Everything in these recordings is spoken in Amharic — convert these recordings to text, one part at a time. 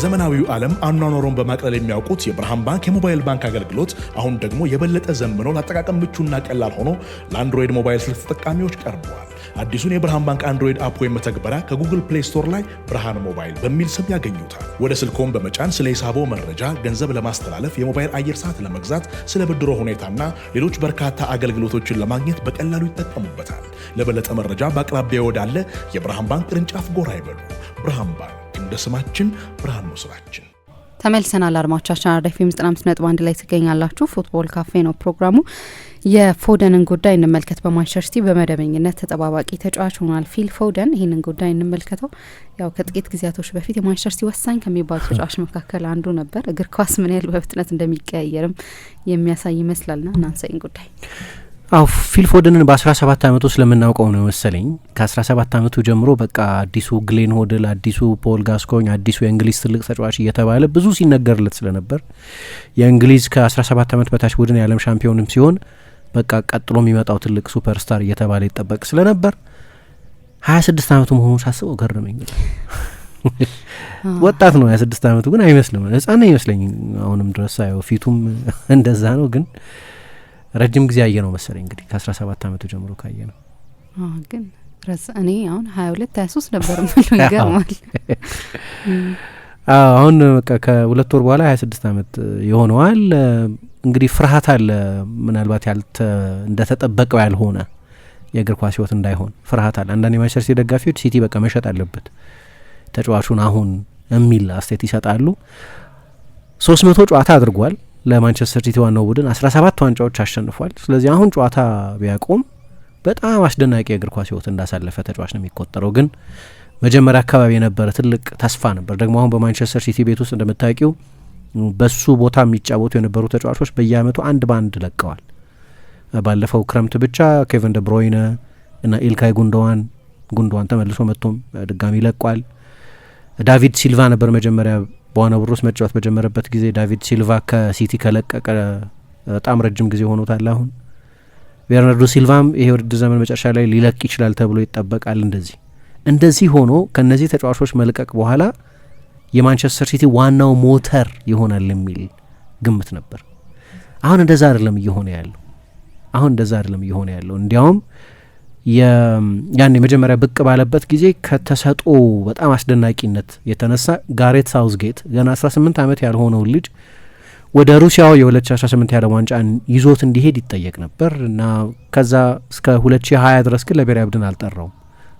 በዘመናዊው ዓለም አኗኗሩን በማቅለል የሚያውቁት የብርሃን ባንክ የሞባይል ባንክ አገልግሎት አሁን ደግሞ የበለጠ ዘምኖ ለአጠቃቀም ምቹና ቀላል ሆኖ ለአንድሮይድ ሞባይል ስልክ ተጠቃሚዎች ቀርቧል። አዲሱን የብርሃን ባንክ አንድሮይድ አፕ ወይም መተግበሪያ ከጉግል ፕሌይ ስቶር ላይ ብርሃን ሞባይል በሚል ስም ያገኙታል። ወደ ስልክዎን በመጫን ስለ ሂሳቦ መረጃ፣ ገንዘብ ለማስተላለፍ፣ የሞባይል አየር ሰዓት ለመግዛት፣ ስለ ብድሮ ሁኔታና ሌሎች በርካታ አገልግሎቶችን ለማግኘት በቀላሉ ይጠቀሙበታል። ለበለጠ መረጃ በአቅራቢያ ወዳለ የብርሃን ባንክ ቅርንጫፍ ጎራ ይበሉ። ብርሃን ባንክ እንደ ስማችን ብርሃን ነው ስራችን። ተመልሰናል። አድማጮቻችን አራዳ ኤፍ ኤም 95.1 ላይ ትገኛላችሁ። ፉትቦል ካፌ ነው ፕሮግራሙ። የፎደንን ጉዳይ እንመልከት። በማንቸስተር ሲቲ በመደበኝነት ተጠባባቂ ተጫዋች ሆኗል ፊል ፎደን። ይህንን ጉዳይ እንመልከተው። ያው ከጥቂት ጊዜያቶች በፊት የማንቸስተር ሲቲ ወሳኝ ከሚባሉ ተጫዋች መካከል አንዱ ነበር። እግር ኳስ ምን ያህል በፍጥነት እንደሚቀያየርም የሚያሳይ ይመስላልና እናንሳይን ጉዳይ ፊል ፎደንን በ17 ዓመቱ ስለምናውቀው ነው መሰለኝ። ከ17 ዓመቱ ጀምሮ በቃ አዲሱ ግሌን ሆድል፣ አዲሱ ፖል ጋስኮኝ፣ አዲሱ የእንግሊዝ ትልቅ ተጫዋች እየተባለ ብዙ ሲነገርለት ስለነበር የእንግሊዝ ከ17 ዓመት በታች ቡድን የዓለም ሻምፒዮንም ሲሆን በቃ ቀጥሎ የሚመጣው ትልቅ ሱፐርስታር እየተባለ ይጠበቅ ስለነበር 26 ዓመቱ መሆኑ ሳስበው ገረመኝ። ወጣት ነው 26 ዓመቱ ግን አይመስልም፣ ህጻን ይመስለኝ አሁንም ድረስ ሳየው። ፊቱም እንደዛ ነው ግን ረጅም ጊዜ ያየ ነው መሰለኝ እንግዲህ ከ17 ዓመቱ ጀምሮ ካየ ነው። ግን እኔ አሁን 22 23 ነበር ማለት ይገርማል። አሁን በቃ ከሁለት ወር በኋላ 26 ዓመት ይሆነዋል። እንግዲህ ፍርሃት አለ ምናልባት እንደተጠበቀው ያልሆነ የእግር ኳስ ህይወት እንዳይሆን ፍርሃት አለ። አንዳንድ የማንቸስተር ሲቲ ደጋፊዎች ሲቲ በቃ መሸጥ አለበት ተጫዋቹን አሁን የሚል አስተያየት ይሰጣሉ። 300 ጨዋታ አድርጓል ለማንቸስተር ሲቲ ዋናው ቡድን 17 ዋንጫዎች አሸንፏል። ስለዚህ አሁን ጨዋታ ቢያቆም በጣም አስደናቂ የእግር ኳስ ህይወት እንዳሳለፈ ተጫዋች ነው የሚቆጠረው። ግን መጀመሪያ አካባቢ የነበረ ትልቅ ተስፋ ነበር። ደግሞ አሁን በማንቸስተር ሲቲ ቤት ውስጥ እንደምታውቂው በሱ ቦታ የሚጫወቱ የነበሩ ተጫዋቾች በየአመቱ አንድ በአንድ ለቀዋል። ባለፈው ክረምት ብቻ ኬቨን ደ ብሮይነ እና ኢልካይ ጉንዶዋን ተመልሶ መጥቶም ድጋሚ ለቋል። ዳቪድ ሲልቫ ነበር መጀመሪያ በዋናው ቡድን ውስጥ መጫወት በጀመረበት ጊዜ። ዳቪድ ሲልቫ ከሲቲ ከለቀቀ በጣም ረጅም ጊዜ ሆኖታል። አሁን ቤርናርዶ ሲልቫም ይሄ ውድድር ዘመን መጨረሻ ላይ ሊለቅ ይችላል ተብሎ ይጠበቃል። እንደዚህ ሆኖ ከነዚህ ተጫዋቾች መልቀቅ በኋላ የማንቸስተር ሲቲ ዋናው ሞተር ይሆናል የሚል ግምት ነበር። አሁን እንደዛ አይደለም እየሆነ ያለው። እንዲያውም ያን የመጀመሪያ ብቅ ባለበት ጊዜ ከተሰጥኦ በጣም አስደናቂነት የተነሳ ጋሬት ሳውዝጌት ገና 18 ዓመት ያልሆነውን ልጅ ወደ ሩሲያው የ2018 የዓለም ዋንጫን ይዞት እንዲሄድ ይጠየቅ ነበር እና ከዛ እስከ 2020 ድረስ ግን ለብሔራዊ ቡድን አልጠራውም።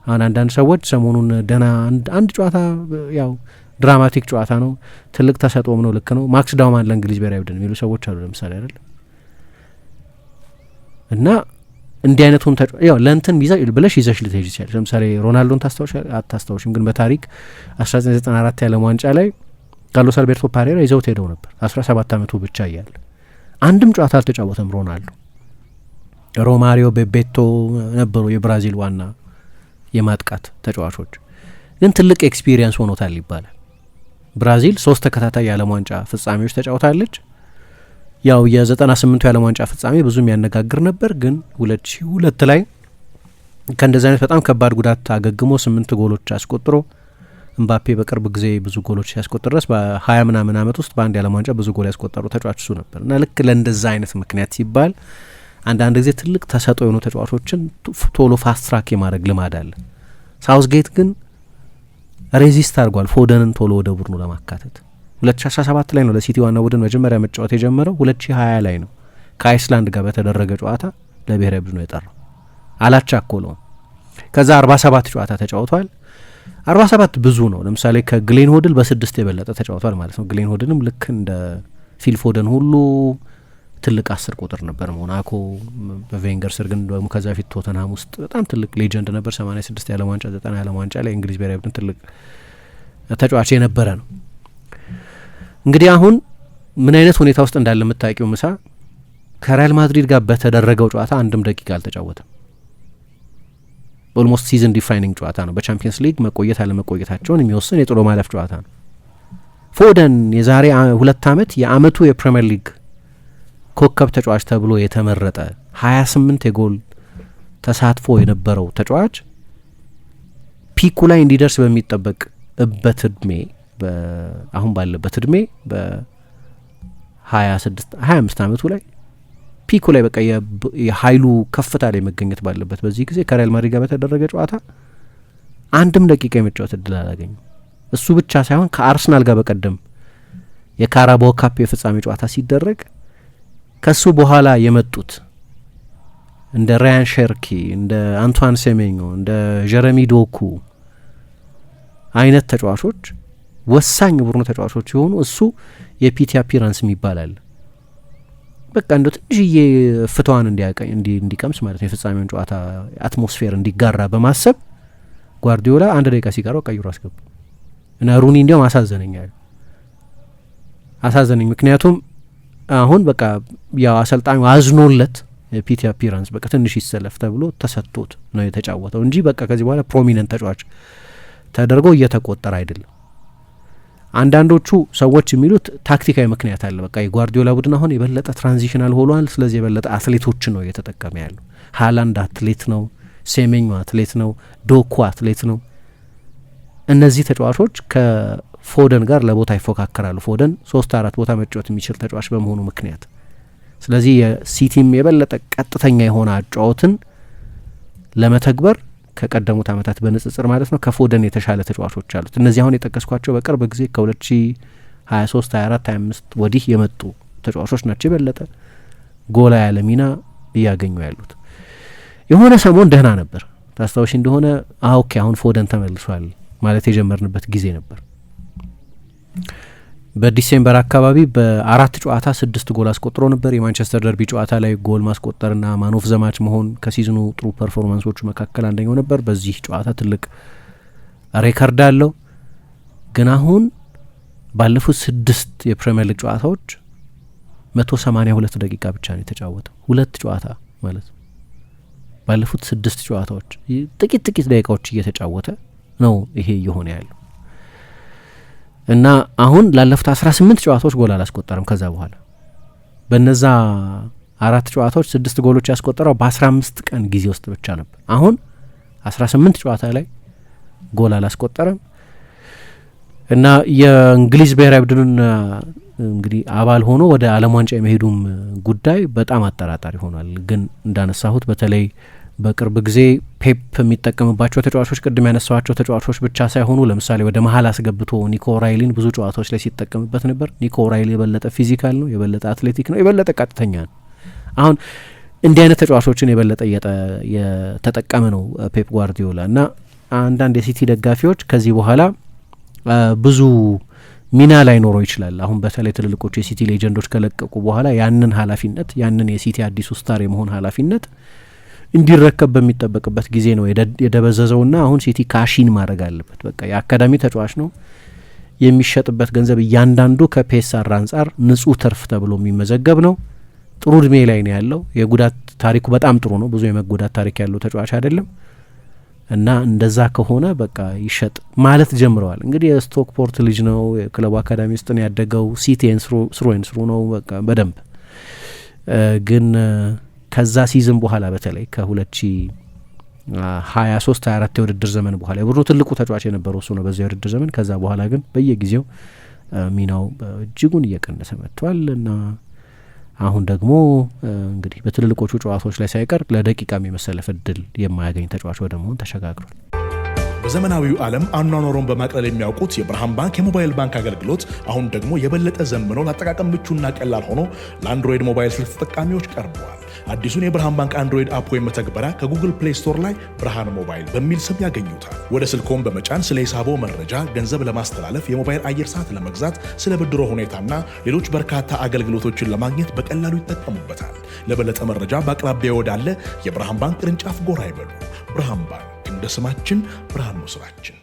አሁን አንዳንድ ሰዎች ሰሞኑን ደህና አንድ ጨዋታ ያው ድራማቲክ ጨዋታ ነው፣ ትልቅ ተሰጥኦም ነው፣ ልክ ነው፣ ማክስ ዳውማን ለእንግሊዝ ብሔራዊ ቡድን የሚሉ ሰዎች አሉ ለምሳሌ አይደል። እና እንዲህ አይነቱን ያው ለእንትን ብለሽ ይዘሽ ልትሄጂ ይችላል። ለምሳሌ ሮናልዶን አታስታውሽም? ግን በታሪክ 1994 የዓለም ዋንጫ ላይ ካርሎስ አልቤርቶ ፓሬራ ይዘውት ሄደው ነበር 17 ዓመቱ ብቻ እያለ አንድም ጨዋታ አልተጫወተም ሮናልዶ። ሮማሪዮ ቤቤቶ ነበሩ የብራዚል ዋና የማጥቃት ተጫዋቾች፣ ግን ትልቅ ኤክስፒሪየንስ ሆኖታል ይባላል። ብራዚል 3 ተከታታይ የዓለም ዋንጫ ፍጻሜዎች ተጫውታለች። ያው የ98ቱ የዓለም ዋንጫ ፍጻሜ ብዙ የሚያነጋግር ነበር። ግን 2002 ላይ ከእንደዚህ አይነት በጣም ከባድ ጉዳት አገግሞ 8 ጎሎች አስቆጥሮ እምባፔ በቅርብ ጊዜ ብዙ ጎሎች ሲያስቆጥር ድረስ በ20 ምናምን ዓመት ውስጥ በአንድ የዓለም ዋንጫ ብዙ ጎል ያስቆጠሩ ተጫዋች እሱ ነበር እና ልክ ለእንደዛ አይነት ምክንያት ሲባል አንዳንድ ጊዜ ትልቅ ተሰጥኦ የሆኑ ተጫዋቾችን ቶሎ ፋስት ትራክ የማድረግ ልማድ አለ። ሳውዝጌት ግን ሬዚስት አድርጓል ፎደንን ቶሎ ወደ ቡድኑ ለማካተት። 2017 ላይ ነው ለሲቲ ዋና ቡድን መጀመሪያ መጫወት የጀመረው። 2020 ላይ ነው ከአይስላንድ ጋር በተደረገ ጨዋታ ለብሔራዊ ቡድኑ የጠራው። አላቻኮለውም። ከዛ 47 ጨዋታ ተጫውቷል። 47 ብዙ ነው። ለምሳሌ ከግሌን ሆድል በ6 የበለጠ ተጫውቷል ማለት ነው። ግሌን ሆድልም ልክ እንደ ፊል ፎደን ሁሉ ትልቅ 10 ቁጥር ነበር ሞናኮ በቬንገር ስር። ግን ደግሞ ከዛ ፊት ቶተንሃም ውስጥ በጣም ትልቅ ሌጀንድ ነበር። 86 የዓለም ዋንጫ 90 የዓለም ዋንጫ ላይ እንግሊዝ ብሔራዊ ቡድን ትልቅ ተጫዋች የነበረ ነው። እንግዲህ አሁን ምን አይነት ሁኔታ ውስጥ እንዳለ የምታውቂው ምሳ ከሪያል ማድሪድ ጋር በተደረገው ጨዋታ አንድም ደቂቃ አልተጫወተም። ኦልሞስት ሲዝን ዲፋይኒንግ ጨዋታ ነው። በቻምፒየንስ ሊግ መቆየት አለመቆየታቸውን የሚወስን የጥሎ ማለፍ ጨዋታ ነው። ፎደን የዛሬ 2 ዓመት የአመቱ የፕሪሚየር ሊግ ኮከብ ተጫዋች ተብሎ የተመረጠ 28 የጎል ተሳትፎ የነበረው ተጫዋች ፒኩ ላይ እንዲደርስ በሚጠበቅበት እድሜ አሁን ባለበት እድሜ በ25 ዓመቱ ላይ ፒኩ ላይ በቃ የኃይሉ ከፍታ ላይ መገኘት ባለበት በዚህ ጊዜ ከሪያል ማድሪድ ጋር በተደረገ ጨዋታ አንድም ደቂቃ የመጫወት እድል አላገኘም። እሱ ብቻ ሳይሆን ከአርሰናል ጋር በቀደም የካራባኦ ካፕ የፍጻሜ ጨዋታ ሲደረግ ከሱ በኋላ የመጡት እንደ ራያን ሼርኪ፣ እንደ አንቷን ሴሜኞ፣ እንደ ጀረሚ ዶኩ አይነት ተጫዋቾች ወሳኝ ቡድኑ ተጫዋቾች ሲሆኑ እሱ የፒቲ አፒራንስ ይባላል። በቃ እንደ ትንሽዬ ፍቷን እንዲቀምስ ማለት ነው የፍጻሜውን ጨዋታ አትሞስፌር እንዲጋራ በማሰብ ጓርዲዮላ 1 ደቂቃ ሲቀረው ቀይሮ አስገባ እና ሩኒ እንዲያውም አሳዘነኝ። ምክንያቱም አሁን በቃ ያው አሰልጣኙ አዝኖለት የፒቲ አፒራንስ በቃ ትንሽ ይሰለፍ ተብሎ ተሰጥቶት ነው የተጫወተው እንጂ በቃ ከዚህ በኋላ ፕሮሚነንት ተጫዋች ተደርጎ እየተቆጠረ አይደለም። አንዳንዶቹ ሰዎች የሚሉት ታክቲካዊ ምክንያት አለ። በቃ የጓርዲዮላ ቡድን አሁን የበለጠ ትራንዚሽናል ሆኗል፣ ስለዚህ የበለጠ አትሌቶችን ነው እየተጠቀመ ያለው። ሃላንድ አትሌት ነው፣ ሴሜኞ አትሌት ነው፣ ዶኩ አትሌት ነው። እነዚህ ተጫዋቾች ከፎደን ጋር ለቦታ ይፎካከራሉ። ፎደን 3-4 ቦታ መጫወት የሚችል ተጫዋች በመሆኑ ምክንያት ስለዚህ የሲቲም የበለጠ ቀጥተኛ የሆነ አጫወትን ለመተግበር ከቀደሙት ዓመታት በንጽጽር ማለት ነው ከፎደን የተሻለ ተጫዋቾች አሉት። እነዚህ አሁን የጠቀስኳቸው በቅርብ ጊዜ ከ2023 24 25 ወዲህ የመጡ ተጫዋቾች ናቸው የበለጠ ጎላ ያለ ሚና እያገኙ ያሉት። የሆነ ሰሞን ደህና ነበር ታስታውሽ እንደሆነ ኦኬ አሁን ፎደን ተመልሷል ማለት የጀመርንበት ጊዜ ነበር። በዲሴምበር አካባቢ በ4 ጨዋታ 6 ጎል አስቆጥሮ ነበር። የማንቸስተር ደርቢ ጨዋታ ላይ ጎል ማስቆጠርና ማን ኦፍ ዘ ማች መሆን ከሲዝኑ ጥሩ ፐርፎርማንሶቹ መካከል አንደኛው ነበር። በዚህ ጨዋታ ትልቅ ሬከርድ አለው። ግን አሁን ባለፉት 6 የፕሪሚየር ሊግ ጨዋታዎች 182 ደቂቃ ብቻ ነው የተጫወተው። 2 ጨዋታ ማለት ነው። ባለፉት 6 ጨዋታዎች ጥቂት ደቂቃዎች እየተጫወተ ነው ይሄ እየሆነ ያለው እና አሁን ላለፉት 18 ጨዋታዎች ጎል አላስቆጠረም። ከዛ በኋላ በነዛ 4 ጨዋታዎች 6 ጎሎች ያስቆጠረው በ15 ቀን ጊዜ ውስጥ ብቻ ነበር። አሁን 18 ጨዋታ ላይ ጎል አላስቆጠረም እና የእንግሊዝ ብሔራዊ ቡድን እንግዲህ አባል ሆኖ ወደ ዓለም ዋንጫ የመሄዱም ጉዳይ በጣም አጠራጣሪ ሆኗል። ግን እንዳነሳሁት በተለይ በቅርብ ጊዜ ፔፕ የሚጠቀምባቸው ተጫዋቾች ቅድም ያነሳዋቸው ተጫዋቾች ብቻ ሳይሆኑ ለምሳሌ ወደ መሀል አስገብቶ ኒኮ ራይሊን ብዙ ጨዋታዎች ላይ ሲጠቀምበት ነበር። ኒኮ ራይሊ የበለጠ ፊዚካል ነው፣ የበለጠ አትሌቲክ ነው፣ የበለጠ ቀጥተኛ ነው። አሁን እንዲህ አይነት ተጫዋቾችን የበለጠ የተጠቀመ ነው ፔፕ ጓርዲዮላ እና አንዳንድ የሲቲ ደጋፊዎች ከዚህ በኋላ ብዙ ሚና ላይ ኖረው ይችላል። አሁን በተለይ ትልልቆቹ የሲቲ ሌጀንዶች ከለቀቁ በኋላ ያንን ኃላፊነት ያንን የሲቲ አዲሱ ስታር የመሆን ኃላፊነት እንዲረከብ በሚጠበቅበት ጊዜ ነው የደበዘዘውና አሁን ሲቲ ካሺን ማድረግ አለበት። በቃ የአካዳሚ ተጫዋች ነው፣ የሚሸጥበት ገንዘብ እያንዳንዱ ከፔሳር አንጻር ንጹህ ትርፍ ተብሎ የሚመዘገብ ነው። ጥሩ እድሜ ላይ ነው ያለው። የጉዳት ታሪኩ በጣም ጥሩ ነው፣ ብዙ የመጎዳት ታሪክ ያለው ተጫዋች አይደለም እና እንደዛ ከሆነ በቃ ይሸጥ ማለት ጀምረዋል። እንግዲህ የስቶክፖርት ልጅ ነው፣ የክለቡ አካዳሚ ውስጥ ነው ያደገው፣ ሲቲን ስሩ ነው በቃ በደንብ ግን ከዛ ሲዝን በኋላ በተለይ ከ2023 24 የውድድር ዘመን በኋላ የቡድኑ ትልቁ ተጫዋች የነበረው እሱ ነው በዛ የውድድር ዘመን። ከዛ በኋላ ግን በየጊዜው ሚናው እጅጉን እየቀነሰ መጥቷል እና አሁን ደግሞ እንግዲህ በትልልቆቹ ጨዋታዎች ላይ ሳይቀር ለደቂቃ የመሰለፍ እድል የማያገኝ ተጫዋች ወደ መሆን ተሸጋግሯል። በዘመናዊው ዓለም አኗኗሩን በማቅለል የሚያውቁት የብርሃን ባንክ የሞባይል ባንክ አገልግሎት አሁን ደግሞ የበለጠ ዘምኖ ለአጠቃቀም ምቹና ቀላል ሆኖ ለአንድሮይድ ሞባይል ስልክ ተጠቃሚዎች ቀርበዋል። አዲሱን የብርሃን ባንክ አንድሮይድ አፕ ወይም መተግበሪያ ከጉግል ፕሌይ ስቶር ላይ ብርሃን ሞባይል በሚል ስም ያገኙታል። ወደ ስልክዎን በመጫን ስለ ሂሳቦ መረጃ፣ ገንዘብ ለማስተላለፍ፣ የሞባይል አየር ሰዓት ለመግዛት፣ ስለ ብድሮ ሁኔታና ሌሎች በርካታ አገልግሎቶችን ለማግኘት በቀላሉ ይጠቀሙበታል። ለበለጠ መረጃ በአቅራቢያ ወዳለ የብርሃን ባንክ ቅርንጫፍ ጎራ ይበሉ። ብርሃን ባንክ እንደ ስማችን ብርሃን ነው ስራችን።